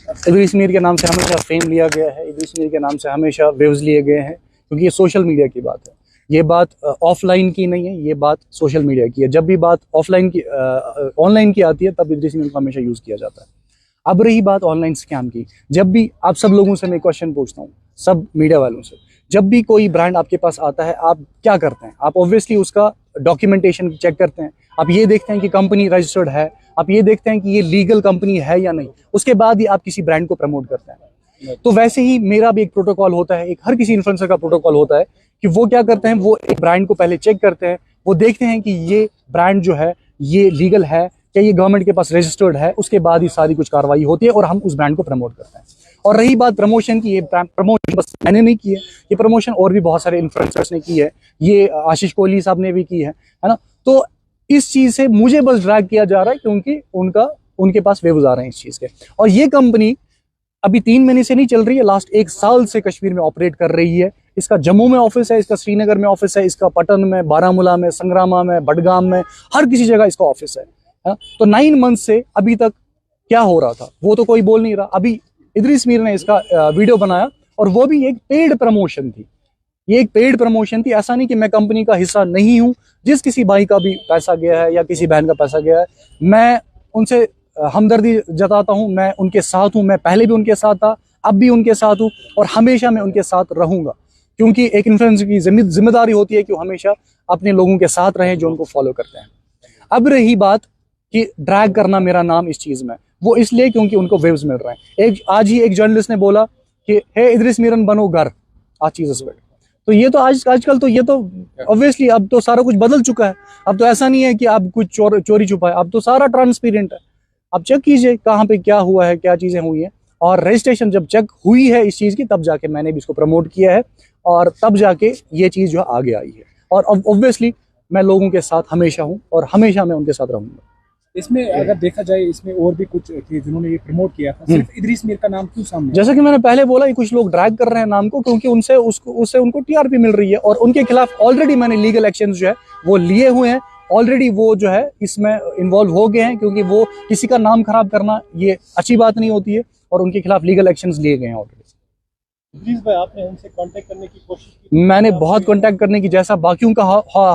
इदरीस मीर के नाम से हमेशा फेम लिया गया है, इदरीस मीर के नाम से हमेशा व्यूज़ लिए गए हैं, क्योंकि ये सोशल मीडिया की बात है। ये बात ऑफलाइन की नहीं है, ये बात सोशल मीडिया की है। जब भी बात ऑफलाइन की ऑनलाइन की आती है तब इदरीस मीर को हमेशा यूज़ किया जाता है। अब रही बात ऑनलाइन स्कैम की, जब भी आप सब लोगों से मैं क्वेश्चन पूछता हूँ, सब मीडिया वालों से, जब भी कोई ब्रांड आपके पास आता है आप क्या करते हैं? आप ऑब्वियसली उसका डॉक्यूमेंटेशन चेक करते हैं, आप ये देखते हैं कि कंपनी रजिस्टर्ड है, आप ये देखते हैं कि ये लीगल कंपनी है या नहीं, उसके बाद ही आप किसी ब्रांड को प्रमोट करते हैं। तो वैसे ही मेरा भी एक प्रोटोकॉल होता है, एक हर किसी इन्फ्लुएंसर का प्रोटोकॉल होता है कि वो क्या करते हैं, वो एक ब्रांड को पहले चेक करते हैं, वो देखते हैं कि ये ब्रांड जो है ये लीगल है, क्या ये गवर्नमेंट के पास रजिस्टर्ड है, उसके बाद ही सारी कुछ कार्रवाई होती है और हम उस ब्रांड को प्रमोट करते हैं। और रही बात प्रमोशन की, ये प्रमोशन बस मैंने नहीं की है, ये प्रमोशन और भी बहुत सारे इन्फ्लुएंसर्स ने की है, ये आशीष कोहली साहब ने भी की है ना। तो इस चीज़ से मुझे बस ड्रैग किया जा रहा है क्योंकि उनके पास व्यूज आ रहे हैं इस चीज़ के। और ये कंपनी अभी 3 महीने से नहीं चल रही है, लास्ट 1 साल से कश्मीर में ऑपरेट कर रही है। इसका जम्मू में ऑफिस है, इसका श्रीनगर में ऑफिस है, इसका पटन में, बारामूला में, संग्रामा में, बडगाम में, हर किसी जगह इसका ऑफिस है। तो 9 मंथ से अभी तक क्या हो रहा था वो तो कोई बोल नहीं रहा। अभी इदरीस मीर ने इसका वीडियो बनाया और वो भी एक पेड प्रमोशन थी, ये एक पेड प्रमोशन थी। ऐसा नहीं कि मैं कंपनी का हिस्सा नहीं हूं, जिस किसी भाई का भी पैसा गया है या किसी बहन का पैसा गया है, मैं उनसे हमदर्दी जताता हूं, मैं उनके साथ हूं, मैं पहले भी उनके साथ था, अब भी उनके साथ हूं और हमेशा मैं उनके साथ रहूंगा, क्योंकि एक इन्फ्लुएंसर की जिम्मेदारी होती है कि वो हमेशा अपने लोगों के साथ रहें जो उनको फॉलो करते हैं। अब रही बात कि ड्रैग करना मेरा नाम इस चीज़ में, वो इसलिए क्योंकि उनको व्यूज मिल रहे हैं। आज ही एक जर्नलिस्ट ने बोला कि हे इदरीस मीरन बनो घर आज चीज़ पे। तो ये तो आजकल तो ये तो ऑब्वियसली अब तो सारा कुछ बदल चुका है। अब तो ऐसा नहीं है कि आप कुछ चोरी छुपा है, अब तो सारा ट्रांसपेरेंट है। आप चेक कीजिए कहाँ पे क्या हुआ है, क्या चीज़ें हुई हैं, और रजिस्ट्रेशन जब चेक हुई है इस चीज़ की तब जाके मैंने भी इसको प्रमोट किया है और तब जाके ये चीज़ जो आगे आई है। और ऑब्वियसली मैं लोगों के साथ हमेशा हूँ और हमेशा मैं उनके साथ रहूँगा। इसमें अगर देखा जाए, इसमें और भी कुछ थे जिन्होंने ये प्रमोट किया था, सिर्फ इदरीस मीर का नाम क्यों सामने? जैसा कि मैंने पहले बोला, ये कुछ लोग ड्रैग कर रहे हैं नाम को क्योंकि उससे उनको टीआरपी मिल रही है और उनके खिलाफ ऑलरेडी मैंने लीगल एक्शन जो है वो लिए हुए हैं। ऑलरेडी वो जो है इसमें इन्वॉल्व हो गए हैं, क्योंकि वो किसी का नाम खराब करना ये अच्छी बात नहीं होती है और उनके खिलाफ लीगल एक्शंस लिए गए हैं ऑलरेडी। इदरीस भाई, आपने उनसे कांटेक्ट करने की कोशिश की? मैंने बहुत कांटेक्ट करने की, जैसा बाकियों का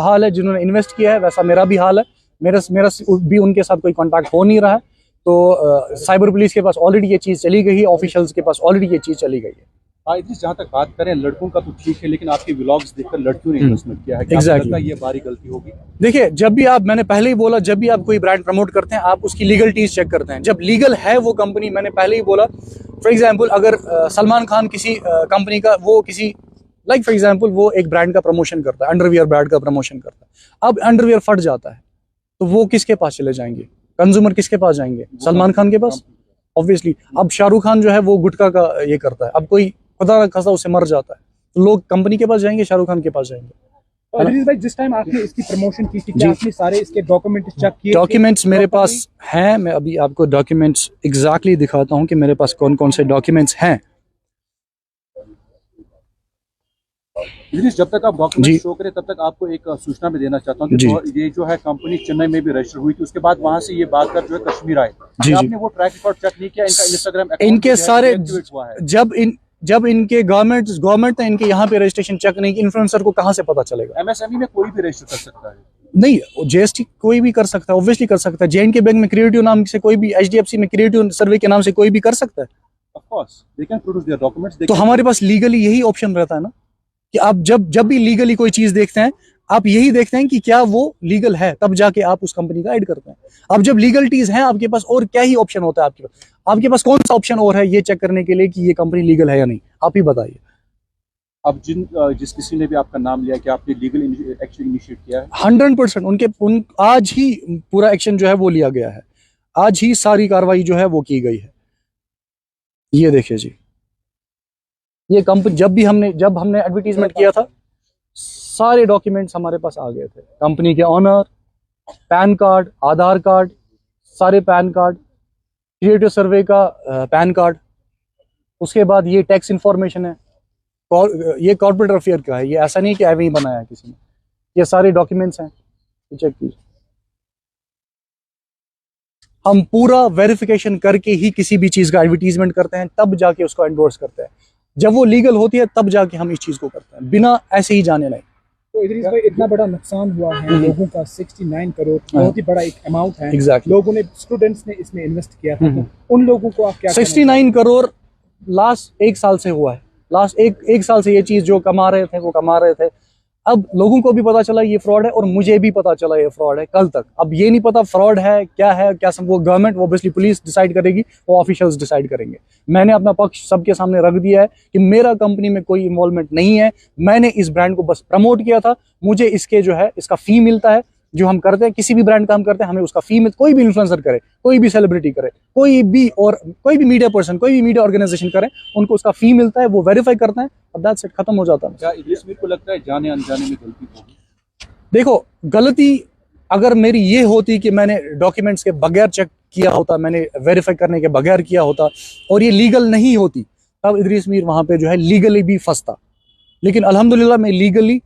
हाल है जिन्होंने इन्वेस्ट किया है वैसा मेरा भी हाल है। मेरा भी उनके साथ कोई कांटेक्ट हो नहीं रहा है। तो साइबर पुलिस के पास ऑलरेडी ये चीज़ चली गई है, ऑफिशियल्स के पास ऑलरेडी ये चीज़ चली गई है। इदरीस, जहाँ तक बात करें लड़कों का तो ठीक है, लेकिन आपके व्लॉग्स देखकर लड़कियों ने इन्वेस्टमेंट किया है, एग्जैक्टली ये बारी गलती होगी? देखिए, जब भी आप, मैंने पहले ही बोला, जब भी आप कोई ब्रांड प्रमोट करते हैं आप उसकी लीगलिटीज चेक करते हैं। जब लीगल है वो कंपनी, मैंने पहले ही बोला, फॉर एग्जांपल अगर सलमान खान किसी कंपनी का, वो किसी लाइक फॉर एग्जांपल वो एक ब्रांड का प्रमोशन करता है, अंडरवियर ब्रांड का प्रमोशन करता है, अब अंडरवियर फट जाता है तो वो किसके पास चले जाएंगे? कंज्यूमर किसके पास जाएंगे? सलमान खान के पास ऑब्वियसली। अब शाहरुख खान जो है वो गुटखा का ये करता है, अब कोई खुदा ना खासा उससे मर जाता है तो लोग कंपनी के पास जाएंगे, शाहरुख खान के पास जाएंगे। इदरीस भाई, जिस टाइम आपने इसकी प्रमोशन की थी, क्या आपने सारे इसके डॉक्यूमेंट्स चेक किए? डॉक्यूमेंट्स मेरे पास हैं, मैं अभी आपको डॉक्यूमेंट्स एग्जैक्टली दिखाता हूं कि मेरे पास कौन कौन से डॉक्यूमेंट्स हैं। इदरीस, जब तक आप डॉक्यूमेंट शो करें तब तक आपको एक सूचना में देना चाहता हूँ कि ये जो है कंपनी चेन्नई में भी रजिस्टर हुई थी, उसके बाद वहां से ये बात कर जो है कश्मीर आए, आपने वो ट्रैक रिकॉर्ड चेक नहीं किया? इनका इंस्टाग्राम अकाउंट इनके सारे जब इनके गवर्नमेंट ने इनके यहाँ पे रजिस्ट्रेशन चेक नहीं की, इन्फ्लुएंसर को कहाँ से पता चलेगा? एमएसएमई में कोई भी रजिस्टर कर सकता है? नहीं, जीएसटी कोई भी कर सकता है, ऑब्वियसली कर सकता है। जेएनके बैंक में क्रिएटिव नाम से कोई भी, एचडीएफसी में क्रिएटिव सर्वे के नाम से कोई भी कर सकता है। Of course they can produce their documents. तो हमारे पास लीगली यही ऑप्शन रहता है ना कि आप जब भी लीगली कोई चीज देखते हैं आप यही देखते हैं कि क्या वो लीगल है, तब जाके आप उस कंपनी का ऐड करते हैं। अब जब लीगलिटीज हैं आपके पास, और क्या ही ऑप्शन होता है आपके पास कौन सा ऑप्शन और है ये चेक करने के लिए कि ये कंपनी लीगल है या नहीं? आप ही बताइए। अब जिस किसी ने भी आपका नाम लिया कि आपने लीगल एक्शन इनिशिएट किया है? 100% आज ही पूरा एक्शन जो है वो लिया गया है, आज ही सारी कार्रवाई जो है वो की गई है। ये देखिए जी, ये कंपनी जब हमने एडवर्टीजमेंट किया था सारे डॉक्यूमेंट्स हमारे पास आ गए थे, कंपनी के ऑनर, पैन कार्ड, आधार कार्ड, सारे पैन कार्ड, क्रिएटिव सर्वे का पैन कार्ड, उसके बाद ये टैक्स इंफॉर्मेशन है, ये कॉर्पोरेट अफेयर का है, ये ऐसा नहीं कि ऐਵੇਂ ही बनाया है किसी ने, ये सारे डॉक्यूमेंट्स हैं, चेक कीजिए। हम पूरा वेरिफिकेशन करके ही किसी भी चीज़ का एडवर्टीजमेंट करते हैं, तब जाके उसको एंडोर्स करते हैं। जब वो लीगल होती है तब जाके हम इस चीज़ को करते हैं, बिना ऐसे ही जाने नहीं। तो इदरीस भाई, इतना बड़ा नुकसान हुआ है लोगों का, 69 करोड़ बहुत ही बड़ा एक अमाउंट है। Exactly. लोगों ने, स्टूडेंट्स ने इसमें इन्वेस्ट किया था, तो उन लोगों को आप क्या 69 करोड़ लास्ट एक साल से हुआ है। लास्ट एक साल से ये चीज़ जो कमा रहे थे वो कमा रहे थे। अब लोगों को भी पता चला ये फ्रॉड है, और मुझे भी पता चला ये फ्रॉड है कल तक। अब ये नहीं पता फ्रॉड है क्या सब, वो गवर्नमेंट, वो ऑब्वियसली पुलिस डिसाइड करेगी, वो ऑफिशियल्स डिसाइड करेंगे। मैंने अपना पक्ष सबके सामने रख दिया है कि मेरा कंपनी में कोई इन्वॉल्वमेंट नहीं है। मैंने इस ब्रांड को बस प्रमोट किया था, मुझे इसके जो है इसका फी मिलता है। जो हम करते हैं, किसी भी ब्रांड का हम करते हैं, हमें उसका फी मिलता। कोई भी इन्फ्लुएंसर करे, कोई भी सेलिब्रिटी करे, कोई भी मीडिया पर्सन, कोई भी मीडिया ऑर्गेनाइजेशन करे, उनको उसका फी मिलता है, वो वेरीफाई करते हैं, अब दैट्स इट, खत्म हो जाता है। क्या इदरीस मीर को लगता है जाने अनजाने में गलती होगी? देखो, गलती अगर मेरी ये होती कि मैंने डॉक्यूमेंट्स के बगैर चेक किया होता, मैंने वेरीफाई करने के बगैर किया होता, और ये लीगल नहीं होती, तब इदरीस मीर वहां पे जो है लीगली भी फंसता। लेकिन अल्हम्दुलिल्लाह मैं लीगली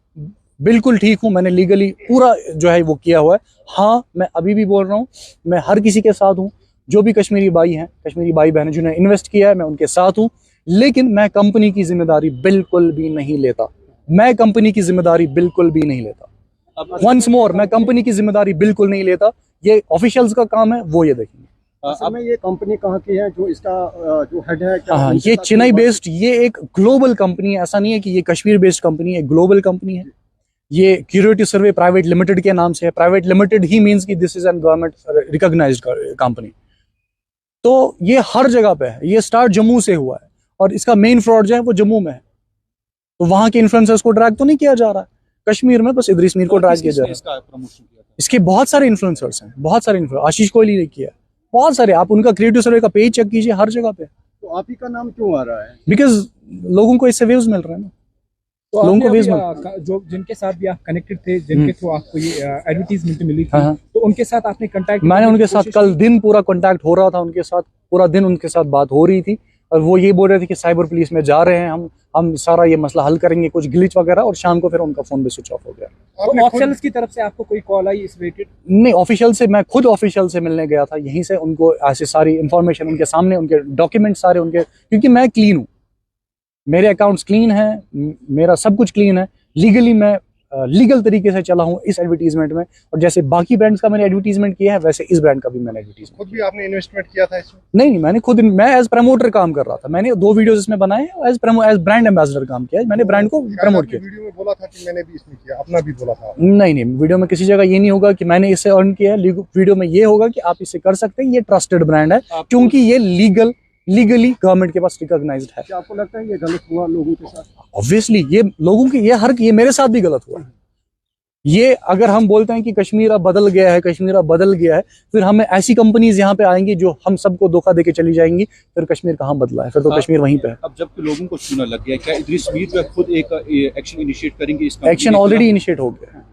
बिल्कुल ठीक हूँ, मैंने लीगली पूरा जो है वो किया हुआ है। हाँ, मैं अभी भी बोल रहा हूँ, मैं हर किसी के साथ हूँ, जो भी कश्मीरी भाई हैं, कश्मीरी भाई बहन जिन्होंने इन्वेस्ट किया है, मैं उनके साथ हूँ। लेकिन मैं कंपनी की जिम्मेदारी बिल्कुल भी नहीं लेता। मैं कंपनी की जिम्मेदारी बिल्कुल भी नहीं लेता। वंस मोर, मैं कंपनी की जिम्मेदारी बिल्कुल नहीं लेता। ये ऑफिशियल्स का काम है, वो ये देखेंगे। अब ये कंपनी कहाँ की है, जो इसका जो हेड है? हाँ, ये चेन्नई बेस्ड, ये एक ग्लोबल कंपनी है। ऐसा नहीं है कि ये कश्मीर बेस्ड कंपनी है, ग्लोबल कंपनी है। ये क्यूरेटिव सर्वे प्राइवेट लिमिटेड के नाम से है। प्राइवेट लिमिटेड ही मींस कि this is an government recognised company. तो ये हर जगह पे है। ये स्टार्ट जम्मू से हुआ है, और इसका मेन फ्रॉड जो है वो जम्मू में है। तो वहां के इन्फ्लुएंसर्स को ड्रैग तो नहीं किया जा रहा है कश्मीर में, बस इदरीस मीर को ड्रैग किया जा रहा है। इसके बहुत सारे इन्फ्लुएंसर्स हैं, बहुत सारे आशीष कोहली ने किया है, बहुत सारे। आप उनका क्रिएटिव सर्वे का पेज चेक कीजिए, हर जगह पे। तो आप ही का नाम क्यों आ रहा है? बिकॉज लोगों को इससे व्यूज मिल रहे हैं ना। तो लोगों को आपने व्यूज अभी, जो जिनके साथ भी आप कनेक्टेड थे, जिनके थ्रू आपको ये एडवर्टीजमेंट मिली थी, तो उनके साथ आपने कांटेक्ट? मैंने उनके साथ कल दिन पूरा कांटेक्ट हो रहा था, उनके साथ पूरा दिन उनके साथ बात हो रही थी, और वो ये बोल रहे थे कि साइबर पुलिस में जा रहे हैं, हम सारा ये मसला हल करेंगे, कुछ ग्लिच वगैरह। और शाम को फिर उनका फोन भी स्विच ऑफ हो गया। तो ऑफिशियल्स की तरफ से आपको कोई कॉल आई इस रिलेटेड? नहीं, ऑफिशियल से मैं खुद ऑफिशियल से मिलने गया था, यहीं से उनको ऐसे सारी इन्फॉर्मेशन उनके सामने, उनके डॉक्यूमेंट सारे उनके, क्योंकि मैं क्लीन हूँ, मेरे अकाउंट्स क्लीन है, मेरा सब कुछ क्लीन है। लीगली मैं लीगल तरीके से चला हूँ इस एडवर्टीजमेंट में, और जैसे बाकी ब्रांड्स का मैंने एडवर्टीजमेंट किया है, वैसे इस ब्रांड का भी मैंने एडवर्टीजमेंट। खुद भी आपने इन्वेस्टमेंट किया था इसमें? नहीं, मैं एज प्रमोटर काम कर रहा था। मैंने 2 वीडियोस इसमें बनाए, एज ब्रांड एम्बेसडर काम किया। मैंने ब्रांड को प्रमोट किया। वीडियो में बोला था कि मैंने भी इसमें किया, अपना भी बोला था। नहीं, वीडियो में किसी जगह ये नहीं होगा कि मैंने इससे अर्न किया है। वीडियो में ये होगा कि आप इससे कर सकते हैं, ये ट्रस्टेड ब्रांड है, क्योंकि ये लीगली गवर्नमेंट के पास रिकॉग्नाइज्ड है। क्या आपको लगता है ये गलत हुआ लोगों के साथ? ऑब्वियसली ये लोगों की, ये मेरे साथ भी गलत हुआ। ये अगर हम बोलते हैं कि कश्मीर अब बदल गया है, कश्मीर अब बदल गया है, फिर हमें ऐसी कंपनीज यहाँ पे आएंगी जो हम सबको धोखा देके चली जाएंगी, फिर कश्मीर कहाँ बदला है? फिर तो कश्मीर वहीं पे है। अब जबकि लोगों को सुना लग गया, क्या इदरीस मीर जो है खुद एक एक्शन इनिशिएट करेंगे? इस एक्शन ऑलरेडी इनिशिएट हो गया है।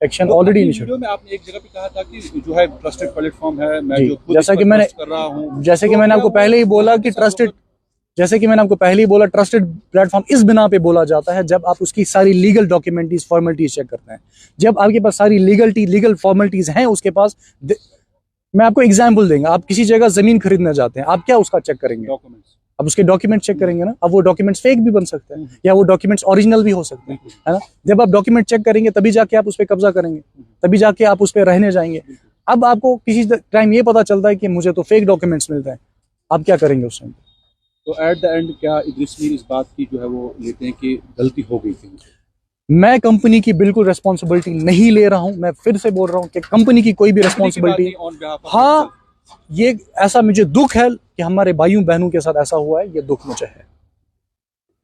Action already initiate. वीडियो में आपने एक जगह पे कहा था कि जो है ट्रस्टेड प्लेटफॉर्म है, मैं जी, जो खुद जैसा कि मैंने कर रहा हूं, जैसे कि मैंने आपको पहले ही बोला कि ट्रस्टेड प्लेटफॉर्म इस बिना पे बोला जाता है जब आप उसकी सारी लीगल डॉक्यूमेंटीज फॉर्मेलिटीज चेक करते हैं। जब आपके पास सारी लीगल फॉर्मेलिटीज हैं उसके पास। मैं आपको एग्जांपल देंगे, आप किसी जगह जमीन खरीदना चाहते हैं, आप क्या उसका चेक करेंगे? डॉक्यूमेंट्स। अब उसके डॉक्यूमेंट चेक करेंगे ना। अब वो डॉक्यूमेंट्स फेक भी बन सकते हैं, या वो डॉक्यूमेंट्स ओरिजिनल भी हो सकते हैं, है ना। जब आप डॉक्यूमेंट चेक करेंगे तभी जाके आप उस पर कब्जा करेंगे, तभी जाके आप उस पर रहने जाएंगे। अब आपको किसी टाइम ये पता चलता है कि मुझे तो फेक डॉक्यूमेंट्स मिलते हैं, आप क्या करेंगे उस टाइम? तो एट द एंड क्या इदरीस मीर इस बात की जो है वो लेते हैं कि गलती हो गई थी? मैं कंपनी की बिल्कुल रिस्पॉन्सिबिलिटी नहीं ले रहा हूं। मैं फिर से बोल रहा हूं कि कंपनी की कोई भी रिस्पॉन्सिबिलिटी, हाँ, ये ऐसा मुझे दुख है कि हमारे भाइयों बहनों के साथ ऐसा हुआ है, ये दुख मुझे है।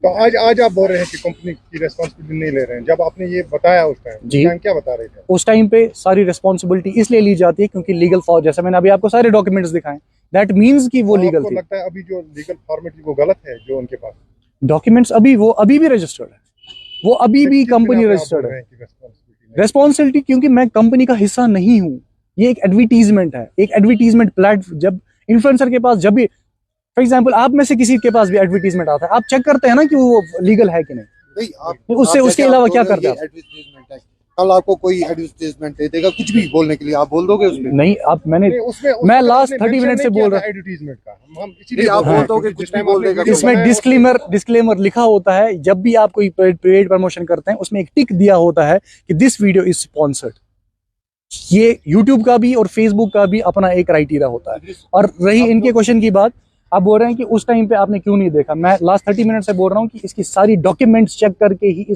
तो आज आप बोल रहे हैं कि कंपनी की रिस्पॉन्सिबिलिटी नहीं ले रहे हैं, जब आपने ये बताया उस टाइम क्या बता रहे थे? उस टाइम पे सारी रिस्पॉन्सिबिलिटी इसलिए ली जाती है क्योंकि लीगल फॉर, जैसे मैंने अभी आपको सारे डॉक्यूमेंट्स दिखाए, दैट मीन्स कि वो लीगल थी। लगता है अभी जो लीगल फॉर्मेलिटी वो गलत है जो उनके पास डॉक्यूमेंट्स अभी भी रजिस्टर्ड है, वो अभी भी कंपनी रजिस्टर्ड है। रिस्पॉन्सिबिलिटी क्योंकि मैं कंपनी का हिस्सा नहीं हूँ। ये एक एडवर्टीजमेंट है, एक एडवर्टीजमेंट प्लेटफॉर्म। जब इन्फ्लुएंसर के पास, जब भी फॉर एग्जांपल आप में से किसी के पास भी एडवर्टीजमेंट आता है, आप चेक करते हैं ना कि वो लीगल है कि नहीं। उससे उसके अलावा क्या करते हैं? कल आपको कोई एडवर्टाइजमेंट दे देगा कुछ भी बोलने के लिए, आप बोल दोगे उसमें? नहीं, आप मैंने मैं लास्ट 30 मिनट से बोल रहा हूँ। एडवर्टाइजमेंट का हम इसीलिए आप बोल रहे बोल दोगे हैं कि कुछ जिस भी टाइम बोल आपने देगा। इसमें डिस्क्लेमर लिखा होता है, जब भी आप कोई पेड प्रमोशन करते हैं उसमें एक टिक दिया होता है कि दिस वीडियो इज स्पॉन्सर्ड। ये यूट्यूब का भी और फेसबुक का भी अपना एक क्राइटेरिया होता है। और रही इनके क्वेश्चन की बात, आप बोल रहे हैं कि उस टाइम पे आपने क्यों नहीं देखा। मैं लास्ट 30 मिनट से बोल रहा हूँ कि इसकी सारी डॉक्यूमेंट्स चेक करके ही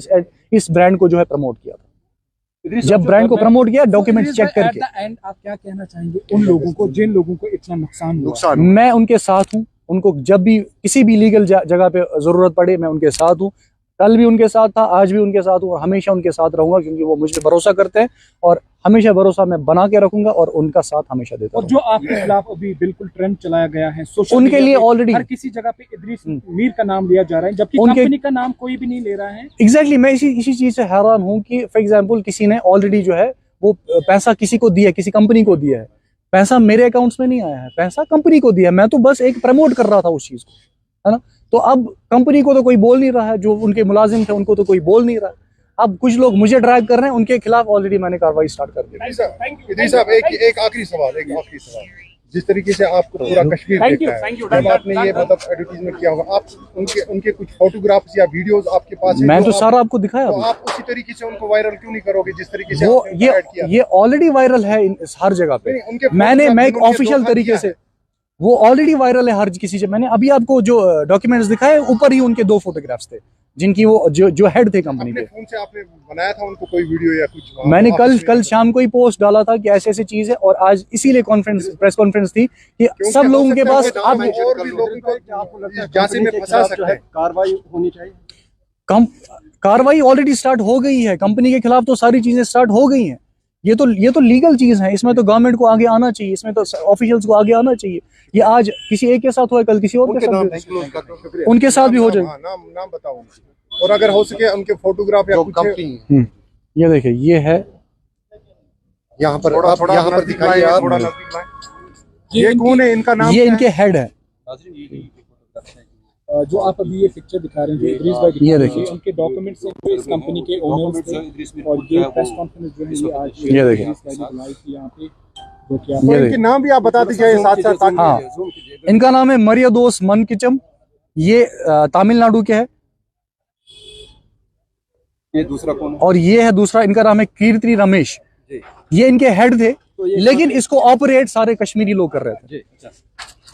इस ब्रांड को जो है प्रमोट किया था। जब ब्रांड को प्रमोट किया, डॉक्यूमेंट चेक करके। एंड आप क्या कहना चाहेंगे उन लोगों को जिन लोगों को इतना नुकसान हुआ? मैं उनके साथ हूँ। उनको जब भी किसी भी लीगल जगह पे जरूरत पड़े, मैं उनके साथ हूँ। कल भी उनके साथ था, आज भी उनके साथ हूँ और हमेशा उनके साथ रहूंगा, क्योंकि वो मुझ पे भरोसा करते हैं और हमेशा भरोसा मैं बना के रखूंगा और उनका साथ हमेशा देता और जो आपके खिलाफ अभी बिल्कुल ट्रेंड चलाया गया है सोशल उनके लिए ऑलरेडी हर किसी जगह पे इदरीस मीर का नाम लिया जा रहा है, जबकि कंपनी का नाम कोई भी नहीं ले रहा है। एग्जैक्टली मैं इसी चीज से हैरान हूँ कि फॉर एग्जाम्पल किसी ने ऑलरेडी जो है वो पैसा किसी को दिया, किसी कंपनी को दिया है। पैसा मेरे अकाउंट्स में नहीं आया है, पैसा कंपनी को दिया है। मैं तो बस एक प्रमोट कर रहा था उस चीज को, है ना। तो अब कंपनी को तो कोई बोल नहीं रहा है, जो उनके मुलाजिम थे उनको तो कोई बोल नहीं रहा है। अब कुछ लोग मुझे ड्राइव कर रहे हैं, उनके खिलाफ ऑलरेडी मैंने कार्रवाई स्टार्ट कर दी। इदरीस साहब एक आखिरी सवाल, जिस तरीके से आपको पूरा कश्मीर देखता है, जब आपने ये मतलब एडवर्टीजमेंट किया होगा, आप उनके कुछ फोटोग्राफ्स या वीडियोस आपके पास है? मैं तो सारा आपको दिखाया। तो आप उसी तरीके से उनको वायरल क्यों नहीं करोगे जिस तरीके से वो आपने ऐड किया? ये ऑलरेडी वायरल है हर जगह पे। मैं एक ऑफिशियल तरीके से, वो ऑलरेडी वायरल है हर किसी से। मैंने अभी आपको जो डॉक्यूमेंट्स दिखाए, ऊपर ही उनके 2 फोटोग्राफ्स थे, जिनकी वो जो हेड थे कंपनी के। फोन से आपने बनाया था उनको कोई वीडियो या कुछ? मैंने कल शाम को ही पोस्ट डाला था कि ऐसे ऐसी चीज है, और आज इसीलिए प्रेस कॉन्फ्रेंस थी कि सब लोगों के पास आप और भी लोगों को जांच में फंसा सकते हैं। कार्रवाई होनी चाहिए। कार्रवाई ऑलरेडी स्टार्ट हो गई है कंपनी के खिलाफ, तो सारी चीजें स्टार्ट हो गई हैं। ये तो लीगल चीज है, इसमें तो गवर्नमेंट को आगे आना चाहिए, इसमें तो ऑफिशियल्स को आगे आना चाहिए। ये आज किसी एक के साथ हुआ, कल किसी और के साथ, उनके साथ भी हो जाए। नाम बताओ, और अगर हो सके उनके फोटोग्राफ या कुछ। ये देखिए, ये है यहाँ पर, आप यहाँ पर दिखाइए आप। ये कौन है, इनका नाम? ये इनके हेड है। जो आप अभी ये पिक्चर दिखा रहे हैं, जो इदरीस भाई ये देखिए, उनके डॉक्यूमेंट्स हैं जो इस कंपनी के ओनर्स थे, और ये प्रेस कॉन्फ्रेंस जो है ये आज ये देखिए, इदरीस भाई ने बुलाई थी यहाँ पे, जो कि तो इनके नाम भी आप बता दीजिए साथ। हाँ, इनका नाम है मरियदोस मनकिचम। ये तमिलनाडु के है। ये दूसरा कौन है? और ये है दूसरा, इनका नाम है कीर्ति रमेश। ये इनके हेड थे, लेकिन इसको ऑपरेट सारे कश्मीरी लोग कर रहे थे।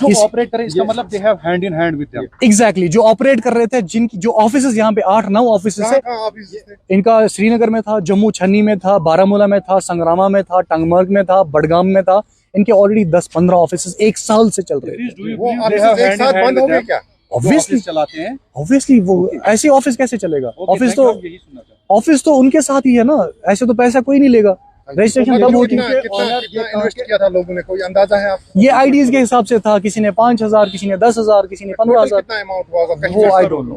जो ऑपरेट करें, इसका मतलब they have hand in hand with them. Exactly, जो ऑपरेट कर रहे थे, जिनकी जो ऑफिसेस यहाँ पे 8-9 ऑफिसेस है। इनका श्रीनगर में था, जम्मू छन्नी में था, बारामूला में था, संग्रामा में था, टंगमर्ग में था, बड़गाम में था। इनके ऑलरेडी 10-15 ऑफिसेस एक साल से चल रहे थे। वो ऑफिस एक साथ बंद हो गए क्या? ऑब्वियसली चलाते हैं, ऑब्वियसली वो ऐसे ऑफिस कैसे चलेगा? ऑफिस तो उनके साथ ही है ना, ऐसे तो पैसा कोई नहीं लेगा। रजिस्ट्रेशन तब होती है। कितना इन्वेस्ट किया था लोगों ने, कोई अंदाजा है आपको? ये आईडीज के हिसाब से था, किसी ने 5,000, किसी ने 10,000, किसी ने 15,000। कितना अमाउंट हुआ? वो आई डोंट नो,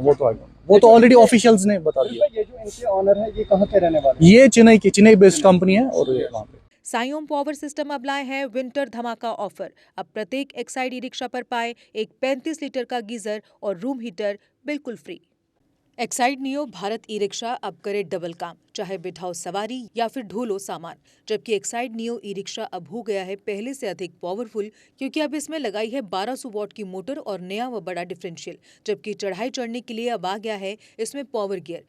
वो तो ऑलरेडी ऑफिशियल्स ने बता दिया। ये जो इनके ऑनर है, ये कहाँ के रहने वाले? ये चेन्नई बेस्ड कंपनी है, और वहाँ पे साइओम पावर सिस्टम अब लाए हैं विंटर धमाका ऑफर। अब प्रत्येक एक्साइड ई रिक्शा पर पाए एक 35 लीटर का गीजर और रूम हीटर बिल्कुल free. Exide neo Bharat e rickshaw अब करे डबल काम, चाहे बिठाओ सवारी या फिर ढोलो सामान। जबकि एक्साइड नियो ई रिक्शा अब हो गया है पहले से अधिक पावरफुल, क्योंकि अब इसमें लगाई है 1200 वॉट की मोटर और नया व बड़ा डिफरेंशियल। जबकि चढ़ाई चढ़ने के लिए अब आ गया है इसमें पावर गियर।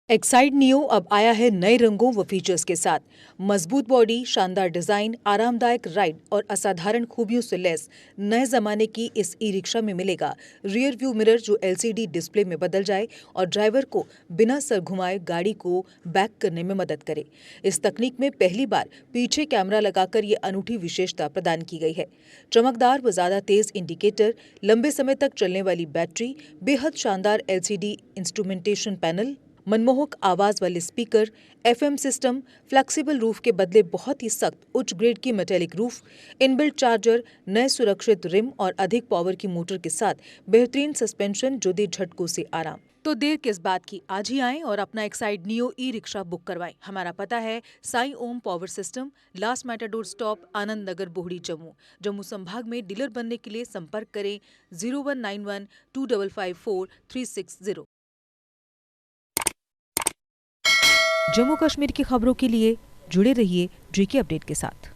एक्साइड नियो अब आया है नए रंगों व फीचर्स के साथ। मजबूत बॉडी, शानदार डिजाइन, आरामदायक राइड और असाधारण खूबियों से लैस नए जमाने की इस ई रिक्शा में मिलेगा रियर व्यू मिरर, जो LCD डिस्प्ले में बदल जाए और ड्राइवर को बिना सर घुमाए गाड़ी को बैक करने में मदद करे। इस तकनीक में पहली बार पीछे कैमरा लगाकर ये अनूठी विशेषता प्रदान की गई है। चमकदार व ज्यादा तेज इंडिकेटर, लंबे समय तक चलने वाली बैटरी, बेहद शानदार LCD इंस्ट्रूमेंटेशन पैनल, मनमोहक आवाज वाले speaker, FM system, flexible roof के बदले बहुत ही सख्त उच्च ग्रेड की मेटेलिक रूफ, इनबिल्ट चार्जर, नए सुरक्षित रिम और अधिक पावर की मोटर के साथ बेहतरीन सस्पेंशन जो दे झटकों से आराम। तो देर किस बात की, आज ही आएं और अपना Exide Neo e rickshaw book करवाएं। हमारा पता है Sai Om power system, last matador stop, Anand Nagar, Bohri, Jammu. Jammu संभाग में डीलर बनने के लिए संपर्क करें 0191 2554 360। जम्मू कश्मीर की खबरों के लिए जुड़े रहिए JK अपडेट के साथ।